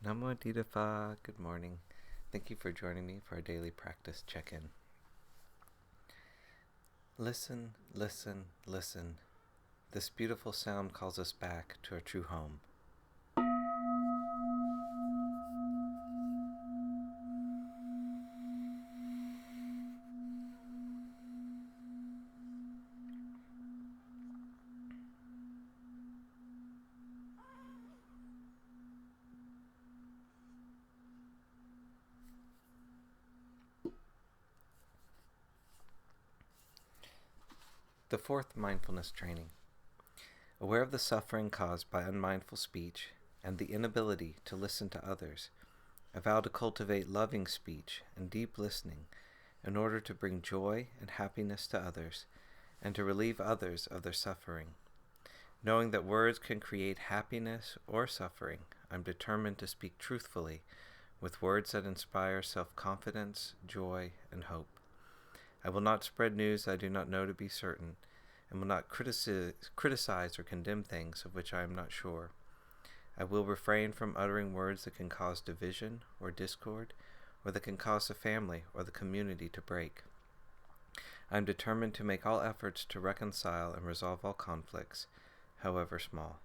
Namo Phat. Good morning. Thank you for joining me for our daily practice check-in. Listen, listen, listen. This beautiful sound calls us back to our true home. The fourth mindfulness training. Aware of the suffering caused by unmindful speech and the inability to listen to others, I vow to cultivate loving speech and deep listening in order to bring joy and happiness to others and to relieve others of their suffering. Knowing that words can create happiness or suffering, I'm determined to speak truthfully with words that inspire self-confidence, joy, and hope. I will not spread news I do not know to be certain, and will not criticize or condemn things of which I am not sure. I will refrain from uttering words that can cause division or discord, or that can cause the family or the community to break. I am determined to make all efforts to reconcile and resolve all conflicts, however small.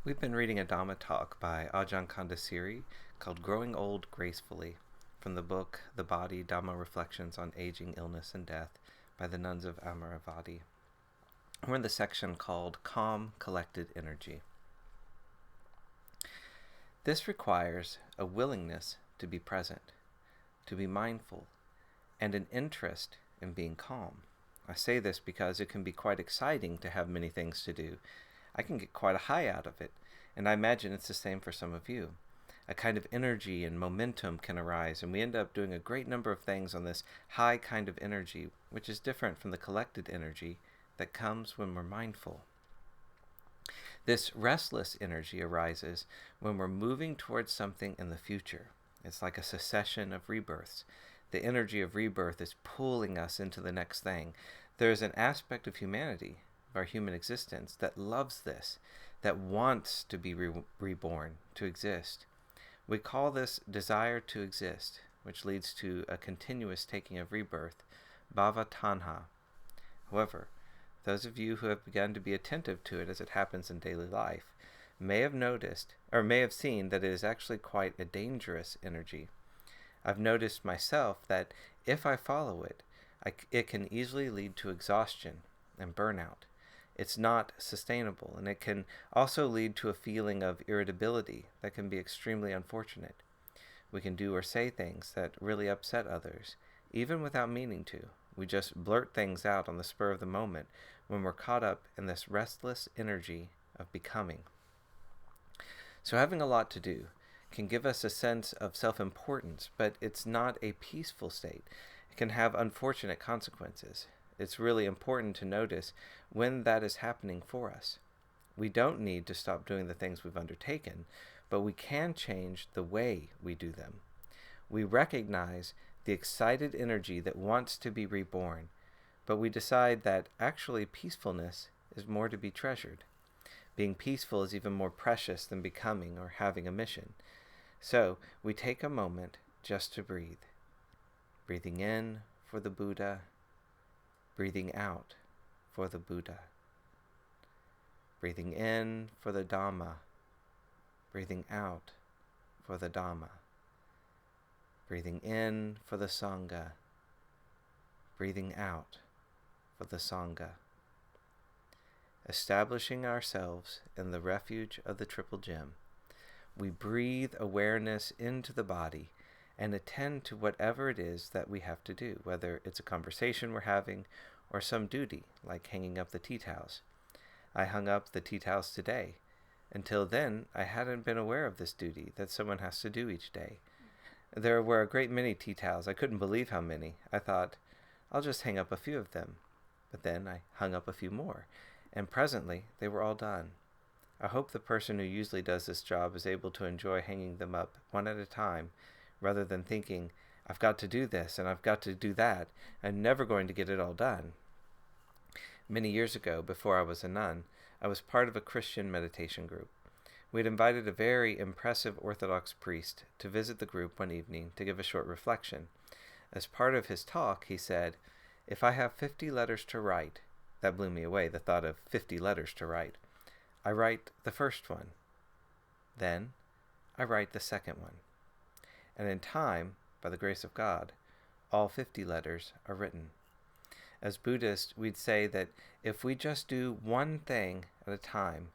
We've been reading a Dhamma talk by Ajahn Candasiri called Growing Old Gracefully from the book The Body, Dhamma Reflections on Aging, Illness, and Death by the nuns of Amaravati. We're in the section called Calm, Collected Energy. This requires a willingness to be present, to be mindful, and an interest in being calm. I say this because it can be quite exciting to have many things to do. I can get quite a high out of it, and I imagine it's the same for some of you. A kind of energy and momentum can arise, and we end up doing a great number of things on this high kind of energy, which is different from the collected energy that comes when we're mindful. This restless energy arises when we're moving towards something in the future. It's like a succession of rebirths. The energy of rebirth is pulling us into the next thing. There's an aspect of humanity, of our human existence, that loves this, that wants to be reborn, to exist. We call this desire to exist, which leads to a continuous taking of rebirth, bhava tanha. However, those of you who have begun to be attentive to it as it happens in daily life may have noticed, or may have seen, that it is actually quite a dangerous energy. I've noticed myself that if I follow it, it can easily lead to exhaustion and burnout. It's not sustainable, and it can also lead to a feeling of irritability that can be extremely unfortunate. We can do or say things that really upset others, even without meaning to. We just blurt things out on the spur of the moment when we're caught up in this restless energy of becoming. So having a lot to do can give us a sense of self-importance, but it's not a peaceful state. It can have unfortunate consequences. It's really important to notice when that is happening for us. We don't need to stop doing the things we've undertaken, but we can change the way we do them. We recognize the excited energy that wants to be reborn, but we decide that actually peacefulness is more to be treasured. Being peaceful is even more precious than becoming or having a mission. So we take a moment just to breathe. Breathing in for the Buddha, breathing out for the Buddha. Breathing in for the Dhamma, breathing out for the Dhamma. Breathing in for the Sangha, breathing out for the Sangha. Establishing ourselves in the refuge of the Triple Gem, we breathe awareness into the body and attend to whatever it is that we have to do, whether it's a conversation we're having or some duty, like hanging up the tea towels. I hung up the tea towels today. Until then, I hadn't been aware of this duty that someone has to do each day. There were a great many tea towels. I couldn't believe how many. I thought, I'll just hang up a few of them. But then I hung up a few more, and presently they were all done. I hope the person who usually does this job is able to enjoy hanging them up one at a time, rather than thinking, I've got to do this and I've got to do that. I'm never going to get it all done. Many years ago, before I was a nun, I was part of a Christian meditation group. We had invited a very impressive Orthodox priest to visit the group one evening to give a short reflection. As part of his talk, he said, "If I have 50 letters to write," that blew me away, the thought of 50 letters to write, "I write the first one. Then I write the second one. And in time, by the grace of God, all 50 letters are written." As Buddhists, we'd say that if we just do one thing at a time,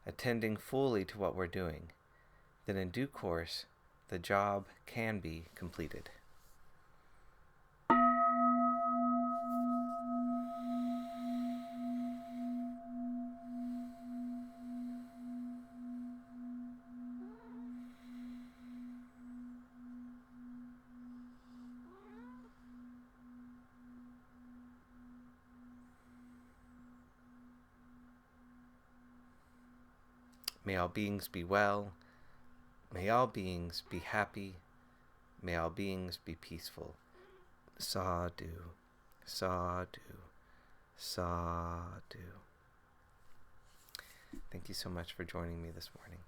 attending fully to what we're doing, then in due course, the job can be completed. May all beings be well. May all beings be happy. May all beings be peaceful. Sadhu, sadhu, sadhu. Thank you so much for joining me this morning.